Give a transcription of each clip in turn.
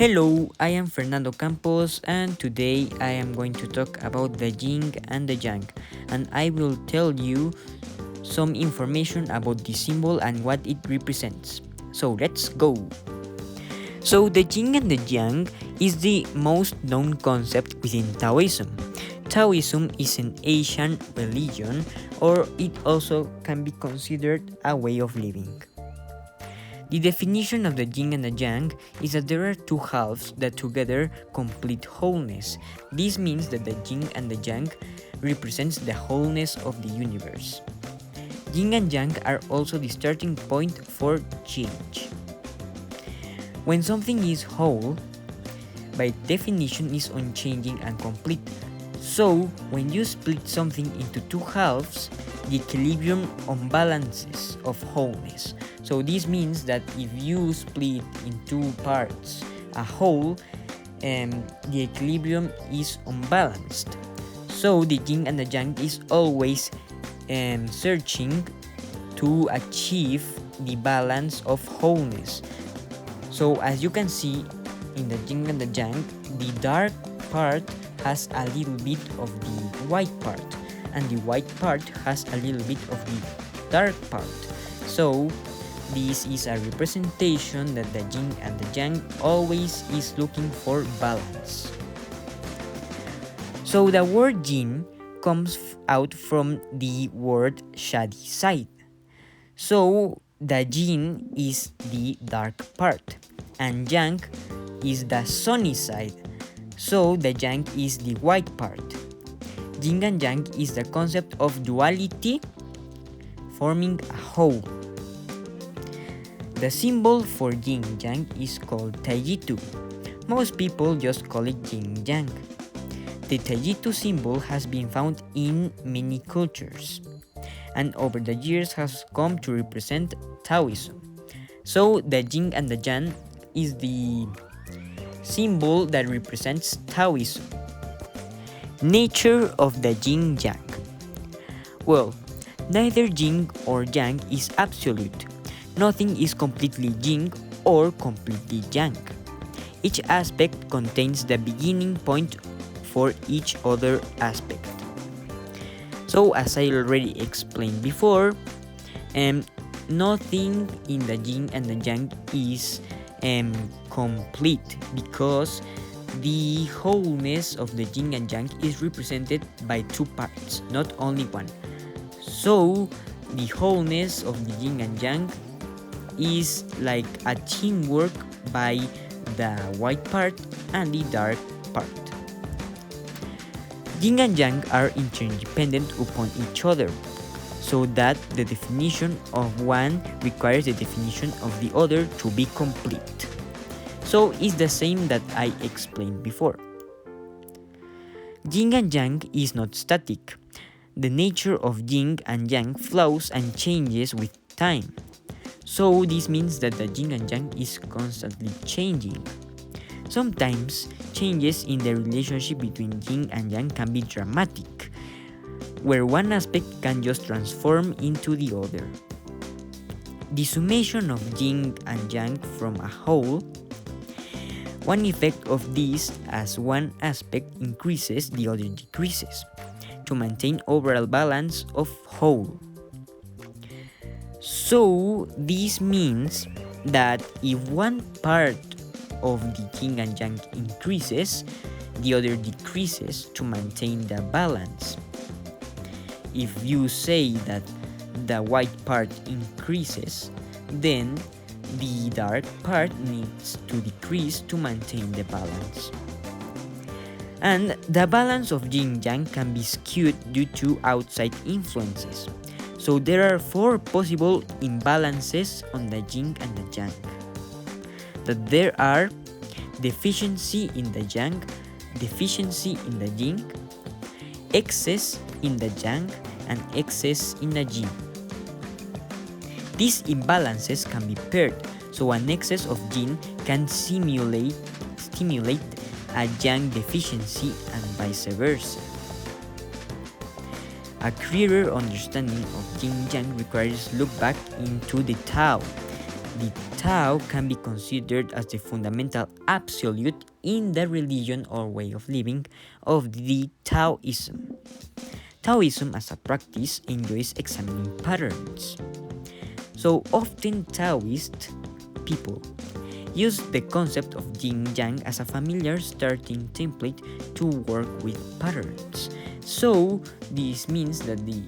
Hello, I am Fernando Campos, and today I am going to talk about the yin and the yang, and I will tell you some information about the symbol and what it represents. So let's go. So the yin and the yang is the most known concept within Taoism. Taoism is an Asian religion, or it also can be considered a way of living. The definition of the yin and the yang is that there are two halves that together complete wholeness. This means that the yin and the yang represents the wholeness of the universe. Yin and yang are also the starting point for change. When something is whole, by definition is unchanging and complete. So, when you split something into two halves, the equilibrium unbalances of wholeness. So this means that if you split in two parts a whole, the equilibrium is unbalanced. So the yin and the yang is always searching to achieve the balance of wholeness. So as you can see in the yin and the yang, the dark part has a little bit of the white part, and the white part has a little bit of the dark part. So this is a representation that the yin and the yang always is looking for balance. So the word yin comes out from the word shady side. So the yin is the dark part, and yang is the sunny side. So the yang is the white part. Yin and yang is the concept of duality forming a whole. The symbol for yin yang is called Taijitu. Most people just call it yin yang. The Taijitu symbol has been found in many cultures, and over the years has come to represent Taoism. So the yin and the yang is the symbol that represents Taoism. Nature of the yin yang. Well, neither yin or yang is absolute. Nothing is completely yin or completely yang. Each aspect contains the beginning point for each other aspect. So as I already explained before, nothing in the yin and the yang is complete, because the wholeness of the yin and yang is represented by two parts, not only one. So the wholeness of the yin and yang is like a teamwork by the white part and the dark part. Yin and yang are interdependent upon each other, so that the definition of one requires the definition of the other to be complete. So it's the same that I explained before. Yin and yang is not static. The nature of yin and yang flows and changes with time. So this means that the yin and yang is constantly changing. Sometimes changes in the relationship between yin and yang can be dramatic, where one aspect can just transform into the other. The summation of yin and yang from a whole. One effect of this, as one aspect increases, the other decreases, to maintain overall balance of whole. So this means that if one part of the yin and yang increases, the other decreases to maintain the balance. If you say that the white part increases, then the dark part needs to decrease to maintain the balance. And the balance of yin-yang can be skewed due to outside influences. So there are four possible imbalances on the yin and the yang. That there are deficiency in the yang, deficiency in the yin, excess in the yang, and excess in the yin. These imbalances can be paired, so an excess of yin can stimulate a yang deficiency and vice versa. A clearer understanding of yin-yang requires look back into the Tao. The Tao can be considered as the fundamental absolute in the religion or way of living of the Taoism. Taoism as a practice enjoys examining patterns. So often Taoist people use the concept of Yin Yang as a familiar starting template to work with patterns. So this means that the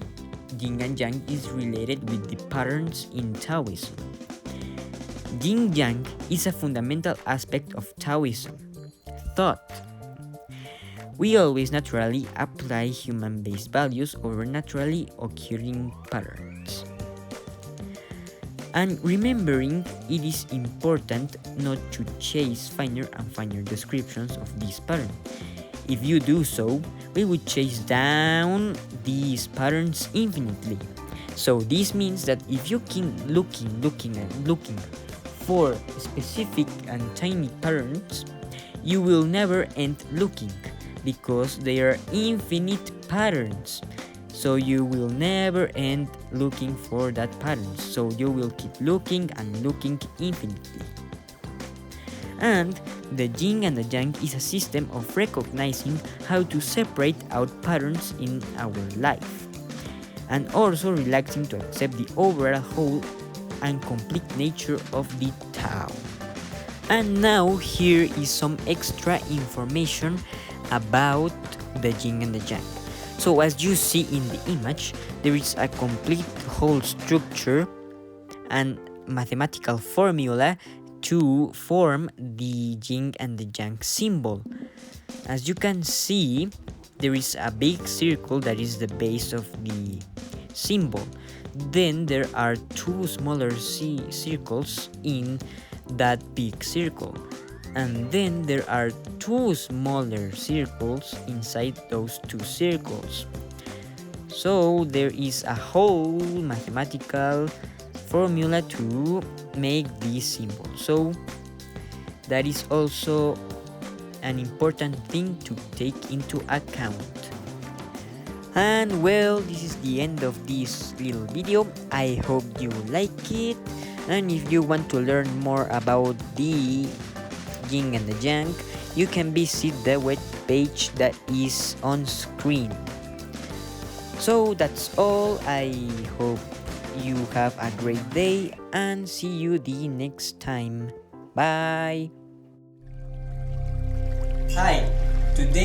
Yin and Yang is related with the patterns in Taoism. Yin Yang is a fundamental aspect of Taoism. Thought. We always naturally apply human-based values over naturally occurring patterns. And remembering, it is important not to chase finer and finer descriptions of this pattern. If you do so, we would chase down these patterns infinitely. So this means that if you keep looking for specific and tiny patterns, you will never end looking because they are infinite patterns. So you will never end looking for that pattern. So you will keep looking and looking infinitely. And the Yin and the Yang is a system of recognizing how to separate out patterns in our life, and also relaxing to accept the overall whole and complete nature of the Tao. And now here is some extra information about the Yin and the Yang. So as you see in the image, there is a complete whole structure and mathematical formula to form the Yin and the Yang symbol. As you can see, there is a big circle that is the base of the symbol. Then there are two smaller circles in that big circle. And then there are two smaller circles inside those two circles. So there is a whole mathematical formula to make this symbol. So that is also an important thing to take into account. And well, this is the end of this little video. I hope you like it. And if you want to learn more about the Yin and the Yang, you can visit the web page that is on screen. So that's all. I hope you have a great day and see you the next time. Bye. Hi, today